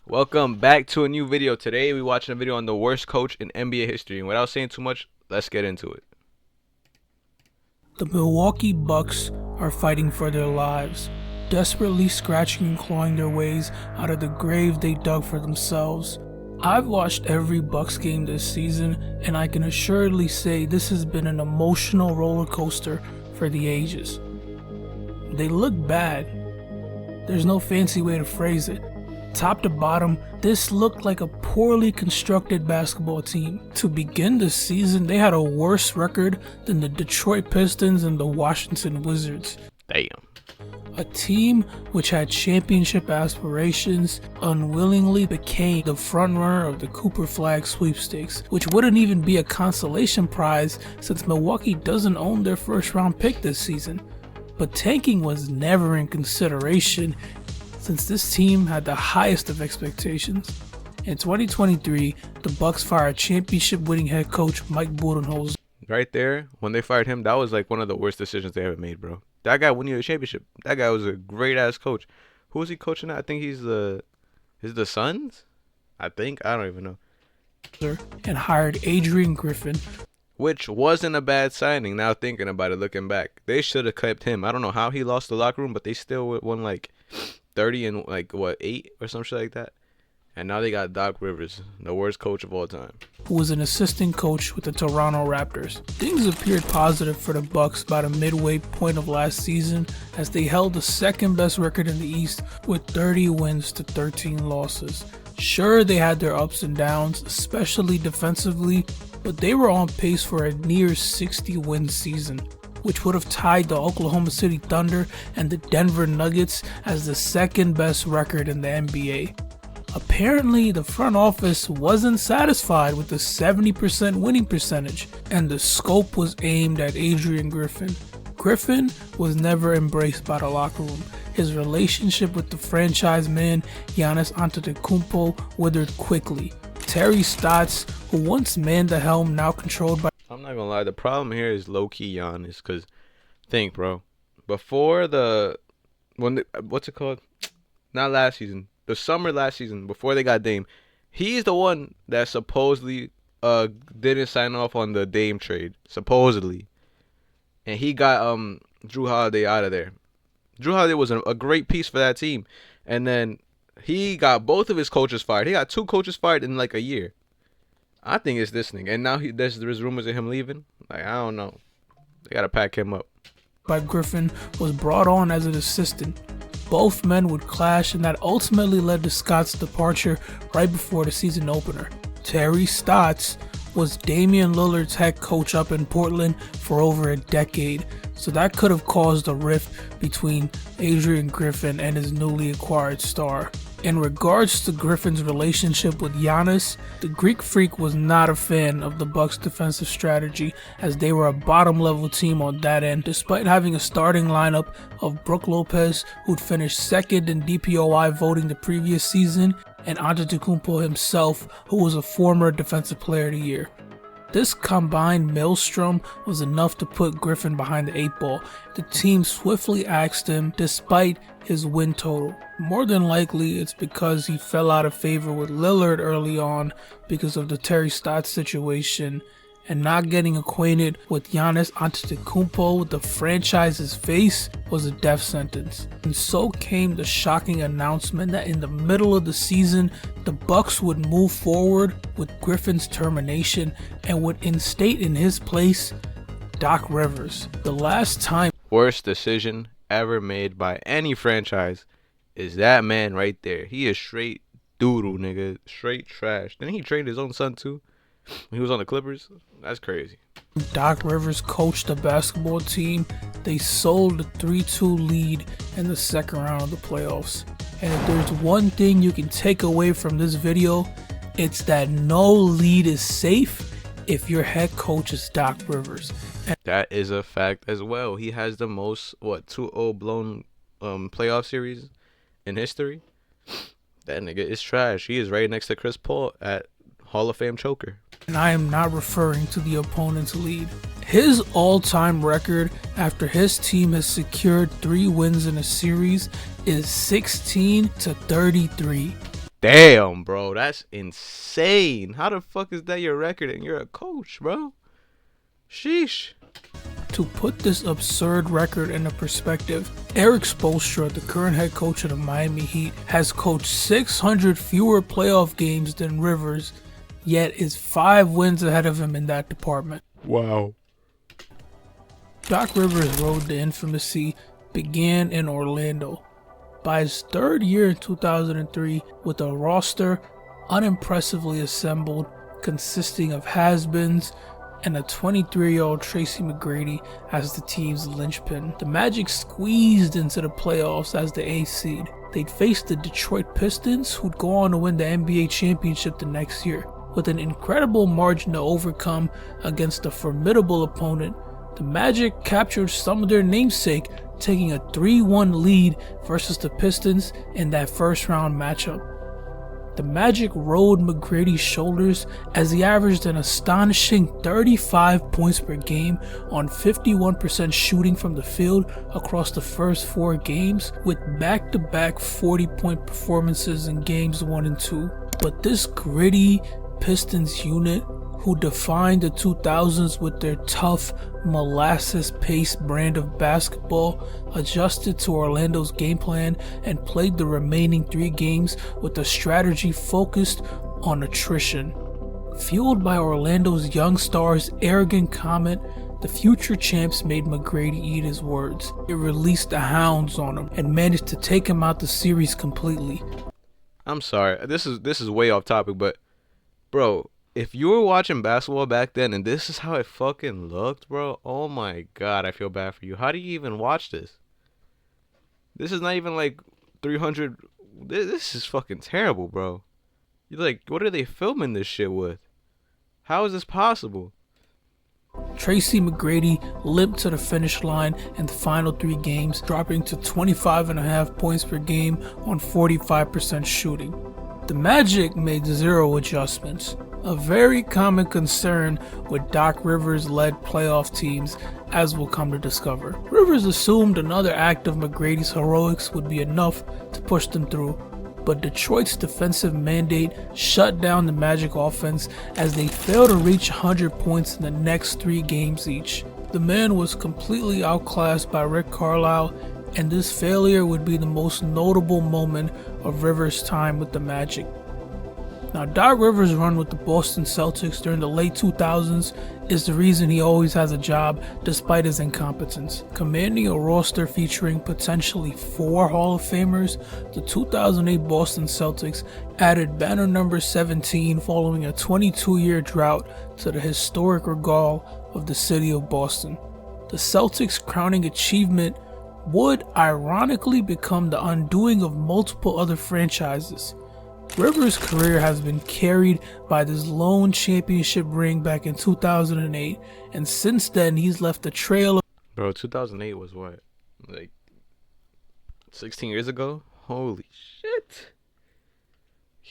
Welcome back to a new video. Today we watching a video on the worst coach in NBA history. And without saying too much, let's get into it. The Milwaukee Bucks are fighting for their lives, desperately scratching and clawing their ways out of the grave they dug for themselves. I've watched every Bucks game this season, and I can assuredly say this has been an emotional roller coaster for the ages. They look bad. There's no fancy way to phrase it. Top to bottom, this looked like a poorly constructed basketball team. To begin the season, they had a worse record than the Detroit Pistons and the Washington Wizards. Damn. A team which had championship aspirations unwillingly became the frontrunner of the Cooper Flag sweepstakes, which wouldn't even be a consolation prize since Milwaukee doesn't own their first round pick this season. But tanking was never in consideration since this team had the highest of expectations. In 2023, the Bucks fired championship-winning head coach Mike Budenholzer. Right there, when they fired him, that was like one of the worst decisions they ever made, bro. That guy won you a championship. That guy was a great ass coach. Who was he coaching at? I think he's the Suns? I don't even know. And hired Adrian Griffin, Which wasn't a bad signing now thinking about it, looking back. They should have kept him. I don't know how he lost the locker room, but they still won like 30 and 8 or some shit like that. And now they got Doc Rivers, the worst coach of all time. who was an assistant coach with the Toronto Raptors. Things appeared positive for the Bucks by the midway point of last season as they held the second best record in the East with 30 wins to 13 losses. Sure, they had their ups and downs, especially defensively, but they were on pace for a near 60-win season, which would have tied the Oklahoma City Thunder and the Denver Nuggets as the second best record in the NBA. Apparently, the front office wasn't satisfied with the 70% winning percentage, and the scope was aimed at Adrian Griffin. Griffin was never embraced by the locker room. His relationship with the franchise man, Giannis Antetokounmpo, withered quickly. Terry Stotts, who once manned the helm, now controlled by... I'm not gonna lie, the problem here is low-key Giannis, because think, bro, before what's it called? Not last season. The summer last season, before they got Dame, he's the one that supposedly didn't sign off on the Dame trade, supposedly. And he got Drew Holiday out of there. Drew Holiday was a great piece for that team. And then he got both of his coaches fired. He got 2 coaches fired in like a year. I think it's this nigga. And now there's rumors of him leaving. Like, I don't know. They gotta pack him up. Griffin was brought on as an assistant. Both men would clash, and that ultimately led to Scott's departure right before the season opener. Terry Stotts was Damian Lillard's head coach up in Portland for over a decade, so that could have caused a rift between Adrian Griffin and his newly acquired star. In regards to Griffin's relationship with Giannis, the Greek Freak was not a fan of the Bucks' defensive strategy, as they were a bottom-level team on that end, despite having a starting lineup of Brook Lopez, who'd finished second in DPOI voting the previous season, and Antetokounmpo himself, who was a former Defensive Player of the Year. This combined maelstrom was enough to put Griffin behind the 8 ball. The team swiftly axed him despite his win total. More than likely, it's because he fell out of favor with Lillard early on because of the Terry Stotts situation, and not getting acquainted with Giannis Antetokounmpo, the franchise's face, was a death sentence. And so came the shocking announcement that in the middle of the season, the Bucks would move forward with Griffin's termination and would instate in his place Doc Rivers. The last time Worst decision ever made by any franchise is that man right there. He is straight doodle, nigga. Straight trash. Didn't he trade his own son too when he was on the Clippers? That's crazy. Doc Rivers coached the basketball team, they sold the 3-2 lead in the second round of the playoffs. And if there's one thing you can take away from this video, it's that no lead is safe if your head coach is Doc Rivers. And That is a fact as well. He has the most 2-0 blown playoff series in history. That nigga is trash. He is right next to Chris Paul at Hall of Fame choker. I am not referring to the opponent's lead. His all-time record after his team has secured 3 wins in a series is 16-33. Damn, bro, that's insane. How the fuck is that your record and you're a coach, bro? Sheesh. To put this absurd record into perspective, Eric Spoelstra, the current head coach of the Miami Heat, has coached 600 fewer playoff games than Rivers, yet is 5 wins ahead of him in that department. Wow. Doc Rivers' road to infamy began in Orlando. By his third year in 2003, with a roster unimpressively assembled consisting of has-beens and a 23-year-old Tracy McGrady as the team's linchpin, the Magic squeezed into the playoffs as the 8th seed. They'd face the Detroit Pistons, who'd go on to win the NBA championship the next year. With an incredible margin to overcome against a formidable opponent, the Magic captured some of their namesake, taking a 3-1 lead versus the Pistons in that first round matchup. The Magic rode McGrady's shoulders as he averaged an astonishing 35 points per game on 51% shooting from the field across the first 4 games, with back-to-back 40-point performances in games 1 and 2. But this gritty Pistons unit, who defined the 2000s with their tough, molasses-paced brand of basketball, adjusted to Orlando's game plan and played the remaining 3 games with a strategy focused on attrition. Fueled by Orlando's young star's arrogant comment, the future champs made McGrady eat his words. It released the hounds on him and managed to take him out the series completely. I'm sorry. This is way off topic, but bro, if you were watching basketball back then and this is how it fucking looked, bro, oh my god, I feel bad for you. How do you even watch this? This is not even like 300. This is fucking terrible, bro. You're like, what are they filming this shit with? How is this possible? Tracy McGrady limped to the finish line in the final 3 games, dropping to 25.5 points per game on 45% shooting. The Magic made 0 adjustments, a very common concern with Doc Rivers-led playoff teams, as we'll come to discover. Rivers assumed another act of McGrady's heroics would be enough to push them through, but Detroit's defensive mandate shut down the Magic offense as they failed to reach 100 points in the next 3 games each. The man was completely outclassed by Rick Carlisle, and this failure would be the most notable moment of Rivers' time with the Magic. Now, Doc Rivers' run with the Boston Celtics during the late 2000s is the reason he always has a job despite his incompetence. Commanding a roster featuring potentially 4 Hall of Famers, the 2008 Boston Celtics added banner number 17 following a 22-year drought to the historic regale of the city of Boston. The Celtics' crowning achievement would ironically become the undoing of multiple other franchises. Rivers' career has been carried by this lone championship ring back in 2008, and since then he's left a trail of... Bro, 2008 was what? Like 16 years ago? Holy shit.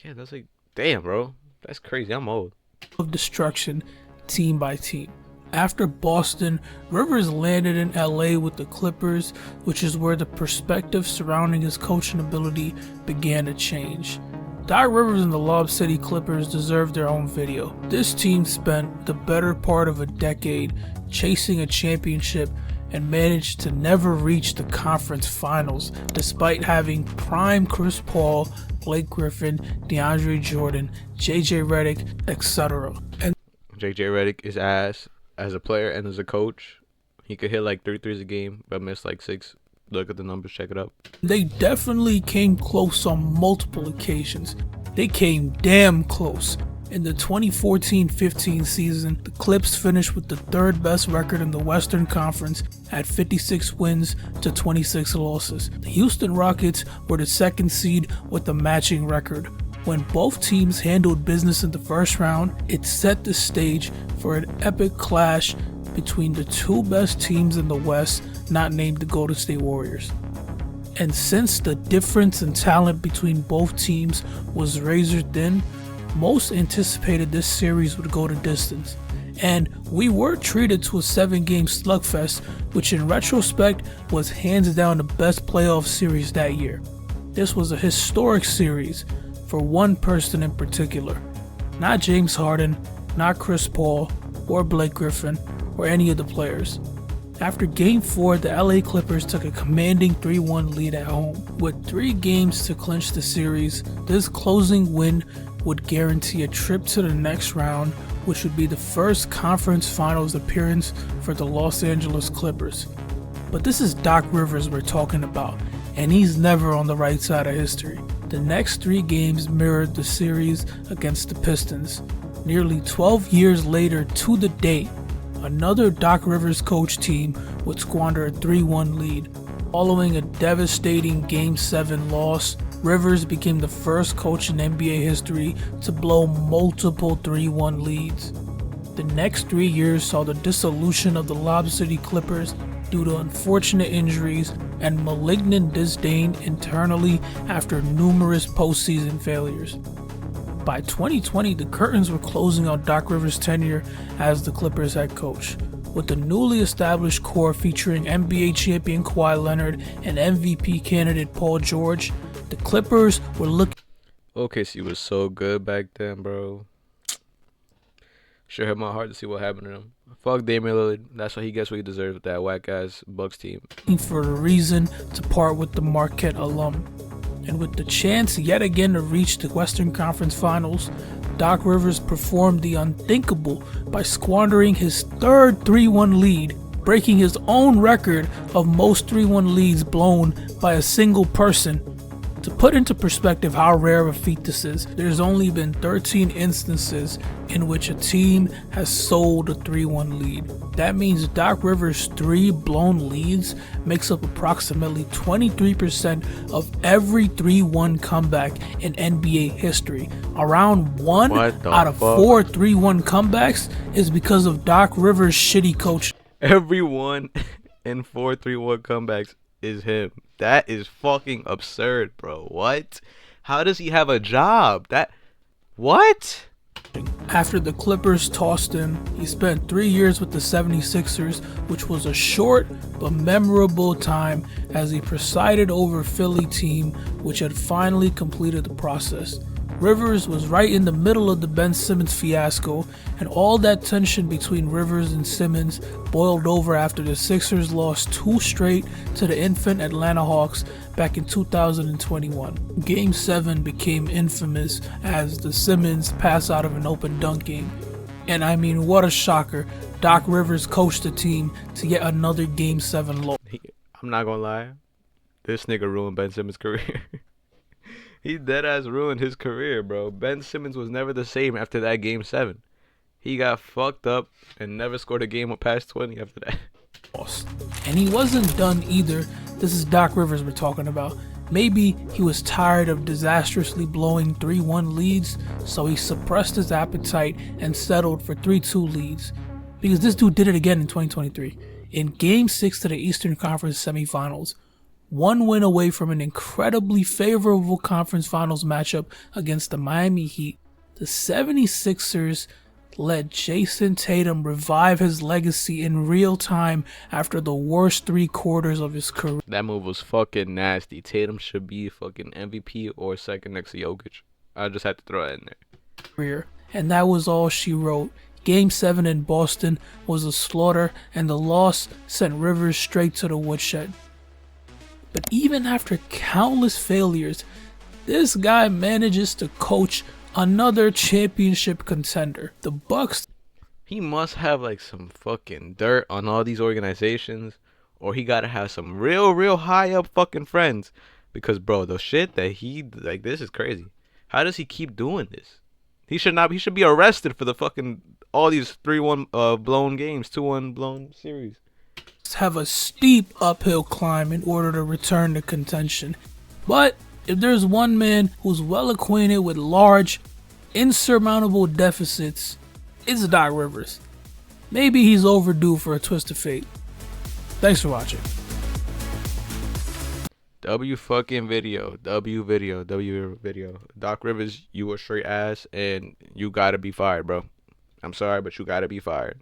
Yeah, that's like, damn, bro. That's crazy. I'm old. ...of destruction, team by team. After Boston, Rivers landed in LA with the Clippers, which is where the perspective surrounding his coaching ability began to change. Doc Rivers and the Lob City Clippers deserve their own video. This team spent the better part of a decade chasing a championship and managed to never reach the conference finals, despite having prime Chris Paul, Blake Griffin, DeAndre Jordan, JJ Redick, etc. And JJ Redick is ass as a player and as a coach. He could hit like 3 threes a game, but miss like 6. Look at the numbers, check it up. They definitely came close on multiple occasions. They came damn close. In the 2014-15 season, the Clips finished with the 3rd best record in the Western Conference at 56 wins to 26 losses. The Houston Rockets were the 2nd seed with a matching record. When both teams handled business in the first round, it set the stage for an epic clash between the 2 best teams in the West, not named the Golden State Warriors. And since the difference in talent between both teams was razor thin, most anticipated this series would go the distance. And we were treated to a 7-game slugfest, which in retrospect was hands down the best playoff series that year. This was a historic series, for one person in particular. Not James Harden, not Chris Paul, or Blake Griffin, or any of the players. After Game 4, the LA Clippers took a commanding 3-1 lead at home. With 3 games to clinch the series, this closing win would guarantee a trip to the next round, which would be the first conference finals appearance for the Los Angeles Clippers. But this is Doc Rivers we're talking about, and he's never on the right side of history. The next 3 games mirrored the series against the Pistons. Nearly 12 years later to the date, another Doc Rivers coach team would squander a 3-1 lead. Following a devastating Game 7 loss, Rivers became the first coach in NBA history to blow multiple 3-1 leads. The next 3 years saw the dissolution of the Lob City Clippers due to unfortunate injuries and malignant disdain internally after numerous postseason failures. By 2020, the curtains were closing on Doc Rivers' tenure as the Clippers head coach. With the newly established core featuring NBA champion Kawhi Leonard and MVP candidate Paul George, the Clippers were looking. OKC was so good back then, bro. Sure hurt my heart to see what happened to him. Fuck Damian Lillard. That's what he gets what he deserves with that whack ass Bucks team. For a reason to part with the Marquette alum. And with the chance yet again to reach the Western Conference Finals, Doc Rivers performed the unthinkable by squandering his third 3-1 lead, breaking his own record of most 3-1 leads blown by a single person. To put into perspective how rare of a feat this is, there's only been 13 instances in which a team has sold a 3-1 lead. That means Doc Rivers' 3 blown leads makes up approximately 23% of every 3-1 comeback in NBA history. Around 1 out of 4 3-1 comebacks is because of Doc Rivers' shitty coaching. Every 1 in 4 3-1 comebacks is him. That is fucking absurd, bro. What? How does he have a job? What? After the Clippers tossed him, he spent 3 years with the 76ers, which was a short but memorable time as he presided over Philly team, which had finally completed the process. Rivers was right in the middle of the Ben Simmons fiasco, and all that tension between Rivers and Simmons boiled over after the Sixers lost 2 straight to the infant Atlanta Hawks back in 2021. Game 7 became infamous as the Simmons pass out of an open dunk game. And I mean, what a shocker. Doc Rivers coached the team to yet another Game 7 loss. I'm not gonna lie. This nigga ruined Ben Simmons' career. He deadass ruined his career, bro. Ben Simmons was never the same after that Game 7. He got fucked up and never scored a game past 20 after that. And he wasn't done either. This is Doc Rivers we're talking about. Maybe he was tired of disastrously blowing 3-1 leads, so he suppressed his appetite and settled for 3-2 leads. Because this dude did it again in 2023. In Game 6 to the Eastern Conference semifinals, 1 win away from an incredibly favorable conference finals matchup against the Miami Heat, the 76ers let Jason Tatum revive his legacy in real time after the worst 3 quarters of his career. That move was fucking nasty. Tatum should be fucking MVP or second next to Jokic. I just had to throw that in there. And that was all she wrote. Game 7 in Boston was a slaughter, and the loss sent Rivers straight to the woodshed. But even after countless failures, this guy manages to coach another championship contender, the Bucks. He must have like some fucking dirt on all these organizations, or he gotta have some real high up fucking friends. Because bro, the shit that he like, this is crazy. How does he keep doing this? He should not. He should be arrested for the fucking all these 3-1 blown games, 2-1 blown series. Have a steep uphill climb in order to return to contention. But if there's one man who's well acquainted with large, insurmountable deficits, it's Doc Rivers. Maybe he's overdue for a twist of fate. Thanks for watching. W video. Doc Rivers, you a straight ass and you gotta be fired, bro. I'm sorry, but you gotta be fired.